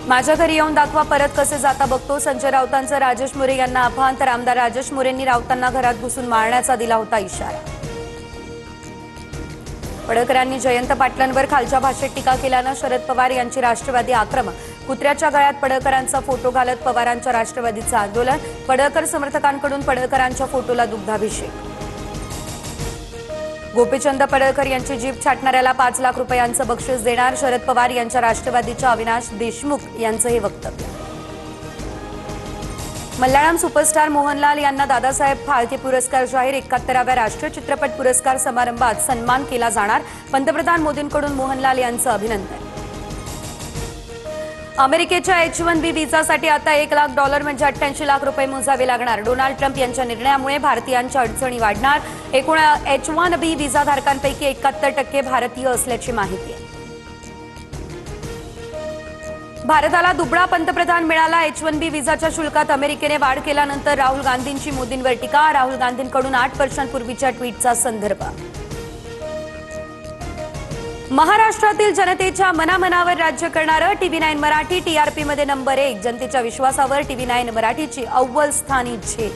माझ्या घरी येऊन दाखवा परत कसे जाता बघतो. संजय राऊतांचं राजेश मोरे यांना आव्हान. तर आमदार राजेश मोरेंनी राऊतांना घरात घुसून मारण्याचा दिला होता इशारा. पडळकरांनी जयंत पाटलांवर खालच्या भाषेत टीका केल्यानं शरद पवार यांची राष्ट्रवादी आक्रमक. कुत्र्याच्या गळ्यात पडळकरांचा फोटो घालत पवारांच्या राष्ट्रवादीचं आंदोलन. पडळकर समर्थकांकडून पडळकरांच्या फोटोला दुग्धाभिषेक. गोपीचंद पडळकर यांची जीप छाटणाऱ्याला 5 लाख रुपयांचं बक्षीस देणार. शरद पवार यांच्या राष्ट्रवादीच्या अविनाश देशमुख यांचं हे वक्तव्य. मल्याळम सुपरस्टार मोहनलाल यांना दादासाहेब फाळके पुरस्कार जाहीर. 71व्या राष्ट्रीय चित्रपट पुरस्कार समारंभात सन्मान केला जाणार. पंतप्रधान मोदींकडून मोहनलाल यांचं अभिनंदन. अमेरिकेच्या H-1B व्हिसासाठी आता $1 लाख म्हणजे 88 लाख रुपये मोजावे लागणार. डोनाल्ड ट्रम्प यांच्या निर्णयामुळे भारतीयांच्या अडचणी वाढणार. एकूण H-1B व्हिसाधारकांपैकी 71% भारतीय असल्याची माहिती आहे. भारताला दुबळा पंतप्रधान मिळाला. H-1B व्हिसाच्या शुल्कात अमेरिकेने वाढ केल्यानंतर राहुल गांधींची मोदींवर टीका. राहुल गांधींकडून 8 वर्षांपूर्वीच्या ट्विटचा संदर्भ. महाराष्ट्रातील जनतेच्या मनामनावर राज्य करणारं TV9 मराठी. TRP मध्ये नंबर 1. जनतेच्या विश्वासावर TV9 मराठीची अव्वल स्थानी झेप.